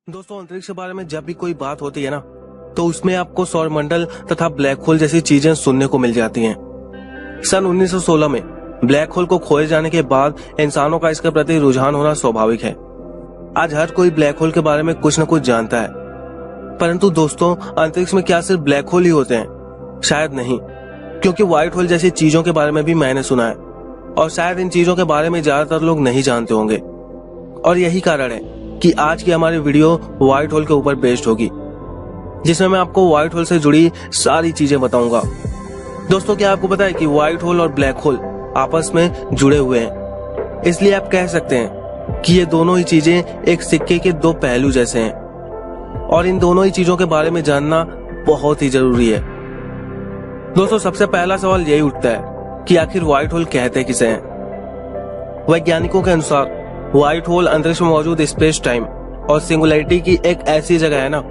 दोस्तों, अंतरिक्ष के बारे में जब भी कोई बात होती है ना, तो उसमें आपको सौरमंडल तथा ब्लैक होल जैसी चीजें सुनने को मिल जाती हैं। सन 1916 में ब्लैक होल को खोए जाने के बाद इंसानों का इसके प्रति रुझान होना स्वाभाविक है। आज हर कोई ब्लैक होल के बारे में कुछ न कुछ जानता है, परंतु दोस्तों, अंतरिक्ष में क्या सिर्फ ब्लैक होल ही होते हैं? शायद नहीं, क्योंकि व्हाइट होल जैसी चीजों के बारे में भी मैंने सुना है और शायद इन चीजों के बारे में ज्यादातर लोग नहीं जानते होंगे। और यही कारण है कि आज की हमारी वीडियो व्हाइट होल के ऊपर बेस्ड होगी, जिसमें मैं आपको व्हाइट होल से जुड़ी सारी चीजें बताऊंगा। दोस्तों, क्या आपको पता है कि व्हाइट होल और ब्लैक होल आपस में जुड़े हुए हैं? इसलिए आप कह सकते हैं कि ये दोनों ही चीजें एक सिक्के के दो पहलू जैसे हैं और इन दोनों ही चीजों के बारे में जानना बहुत ही जरूरी है। दोस्तों, सबसे पहला सवाल यही उठता है कि आखिर व्हाइट होल कहते किसे हैं? वैज्ञानिकों के अनुसार व्हाइट होल अंतरिक्ष में मौजूद स्पेस टाइम और सिंगुलैरिटी की एक ऐसी जगह है ना,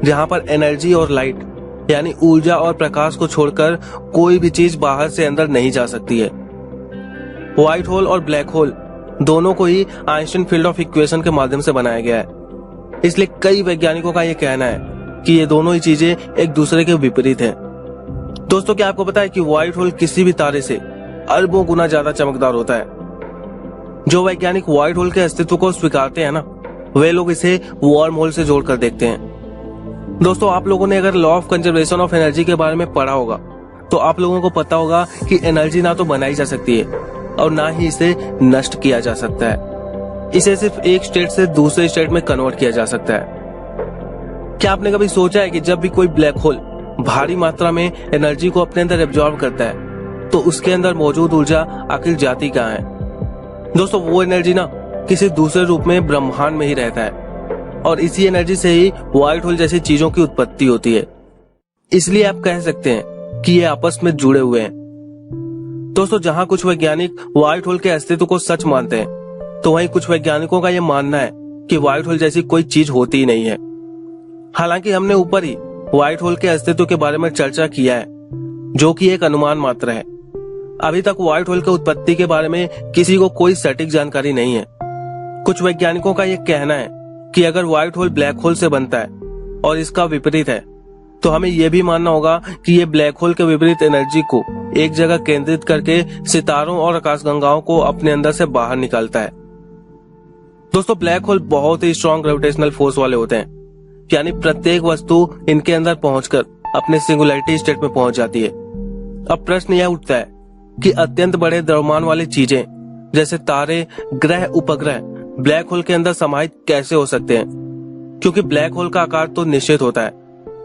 जहां पर एनर्जी और लाइट यानी ऊर्जा और प्रकाश को छोड़कर कोई भी चीज बाहर से अंदर नहीं जा सकती है। व्हाइट होल और ब्लैक होल दोनों को ही आइंस्टाइन फील्ड ऑफ इक्वेशन के माध्यम से बनाया गया है। इसलिए कई वैज्ञानिकों का यह कहना है कि ये दोनों ही चीजें एक दूसरे के विपरीत हैं। दोस्तों, क्या आपको पता है कि व्हाइट होल किसी भी तारे से अरबों गुना ज्यादा चमकदार होता है? जो वैज्ञानिक व्हाइट होल के अस्तित्व को स्वीकारते हैं ना, वे लोग इसे वार्म होल से जोड़कर देखते हैं। दोस्तों, आप लोगों ने अगर law of conservation of energy के बारे में पढ़ा होगा तो आप लोगों को पता होगा कि एनर्जी ना तो बनाई जा सकती है और ना ही इसे नष्ट किया जा सकता है। इसे सिर्फ एक स्टेट से दूसरे स्टेट में कन्वर्ट किया जा सकता है। क्या आपने कभी सोचा है कि जब भी कोई ब्लैक होल भारी मात्रा में एनर्जी को अपने अंदर एब्जॉर्ब करता है तो उसके अंदर मौजूद ऊर्जा आखिर जाती कहाँ है? दोस्तों, वो एनर्जी ना किसी दूसरे रूप में ब्रह्मांड में ही रहता है और इसी एनर्जी से ही व्हाइट होल जैसी चीजों की उत्पत्ति होती है। इसलिए आप कह सकते हैं कि ये आपस में जुड़े हुए हैं। दोस्तों, जहां कुछ वैज्ञानिक व्हाइट होल के अस्तित्व को सच मानते हैं, तो वहीं कुछ वैज्ञानिकों का यह मानना है कि व्हाइट होल जैसी कोई चीज होती ही नहीं है। हालांकि हमने ऊपर ही व्हाइट होल के अस्तित्व के बारे में चर्चा किया है, जो कि एक अनुमान मात्र है। अभी तक व्हाइट होल की उत्पत्ति के बारे में किसी को कोई सटीक जानकारी नहीं है। कुछ वैज्ञानिकों का यह कहना है कि अगर व्हाइट होल ब्लैक होल से बनता है और इसका विपरीत है, तो हमें यह भी मानना होगा कि ये ब्लैक होल के विपरीत एनर्जी को एक जगह केंद्रित करके सितारों और आकाशगंगाओं को अपने अंदर से बाहर निकालता है। दोस्तों, ब्लैक होल बहुत ही स्ट्रॉन्ग ग्रेविटेशनल फोर्स वाले होते हैं, यानी प्रत्येक वस्तु इनके अंदर पहुंचकर अपने सिंगुलैरिटी स्टेट में पहुंच जाती है। अब प्रश्न यह उठता है कि अत्यंत बड़े द्रव्यमान वाली चीजें जैसे तारे, ग्रह, उपग्रह ब्लैक होल के अंदर समाहित कैसे हो सकते हैं? क्योंकि ब्लैक होल का आकार तो निश्चित होता है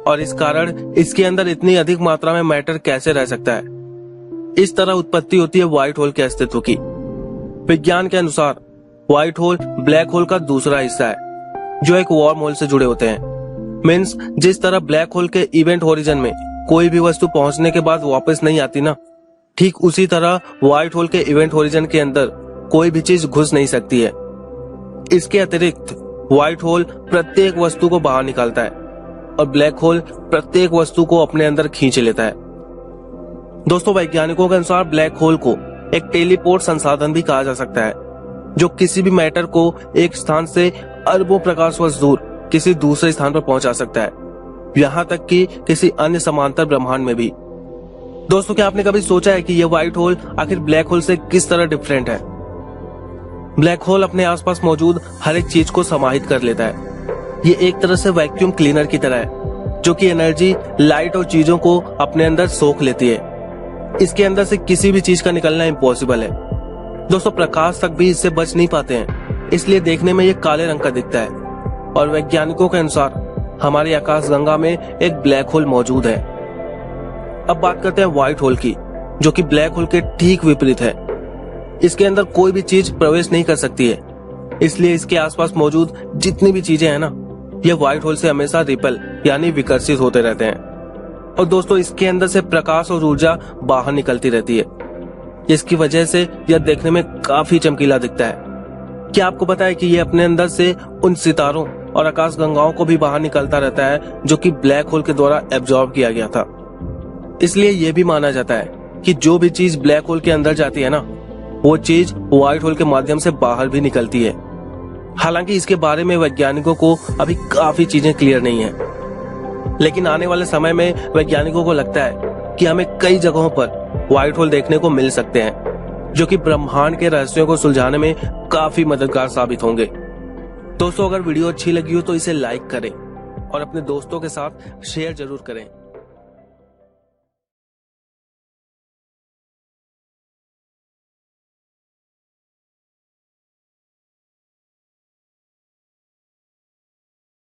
और इस कारण इसके अंदर इतनी अधिक मात्रा में मैटर कैसे रह सकता है? इस तरह उत्पत्ति होती है व्हाइट होल के अस्तित्व की। विज्ञान के अनुसार व्हाइट होल ब्लैक होल का दूसरा हिस्सा है, जो एक वार्म होल से जुड़े होते हैं। मीन्स, जिस तरह ब्लैक होल के इवेंट होरिजन में कोई भी वस्तु पहुंचने के बाद वापस नहीं आती ना, ठीक उसी तरह व्हाइट होल के इवेंट होरिजन के अंदर कोई भी चीज घुस नहीं सकती है। इसके अतिरिक्त व्हाइट होल प्रत्येक वस्तु को बाहर निकालता है और ब्लैक होल प्रत्येक वस्तु को अपने अंदर खींच लेता है। दोस्तों, वैज्ञानिकों के अनुसार ब्लैक होल को एक टेलीपोर्ट संसाधन भी कहा जा सकता है, जो किसी भी मैटर को एक स्थान से अरबों प्रकाश वर्ष दूर किसी दूसरे स्थान पर पहुंचा सकता है, यहाँ तक कि किसी अन्य समांतर ब्रह्मांड में भी। दोस्तों, क्या आपने कभी सोचा है कि यह व्हाइट होल आखिर ब्लैक होल से किस तरह डिफरेंट है? ब्लैक होल अपने आसपास मौजूद हर एक चीज को समाहित कर लेता है। ये एक तरह से वैक्यूम क्लीनर की तरह है, जो कि एनर्जी, लाइट और चीजों को अपने अंदर सोख लेती है। इसके अंदर से किसी भी चीज का निकलना इम्पॉसिबल है। दोस्तों, प्रकाश तक भी इससे बच नहीं पाते हैं, इसलिए देखने में ये काले रंग का दिखता है। और वैज्ञानिकों के अनुसार हमारी आकाशगंगा में एक ब्लैक होल मौजूद है। अब बात करते हैं व्हाइट होल की, जो कि ब्लैक होल के ठीक विपरीत है। इसके अंदर कोई भी चीज प्रवेश नहीं कर सकती है, इसलिए इसके आसपास मौजूद जितनी भी चीजें हैं ना, ये व्हाइट होल से हमेशा रिपल यानी विकर्षित होते रहते हैं। और दोस्तों, इसके अंदर से प्रकाश और ऊर्जा बाहर निकलती रहती है। इसकी वजह से यह देखने में काफी चमकीला दिखता है। क्या आपको पता है कि ये अपने अंदर से उन सितारों और आकाशगंगाओं को भी बाहर निकलता रहता है, जो कि ब्लैक होल के द्वारा एब्जॉर्ब किया गया था। इसलिए यह भी माना जाता है कि जो भी चीज ब्लैक होल के अंदर जाती है ना, वो चीज व्हाइट होल के माध्यम से बाहर भी निकलती है। हालांकि इसके बारे में वैज्ञानिकों को अभी काफी चीजें क्लियर नहीं है, लेकिन आने वाले समय में वैज्ञानिकों को लगता है कि हमें कई जगहों पर व्हाइट होल देखने को मिल सकते हैं, जो कि ब्रह्मांड के रहस्यों को सुलझाने में काफी मददगार साबित होंगे। दोस्तों, अगर वीडियो अच्छी लगी हो तो इसे लाइक करें और अपने दोस्तों के साथ शेयर जरूर करें।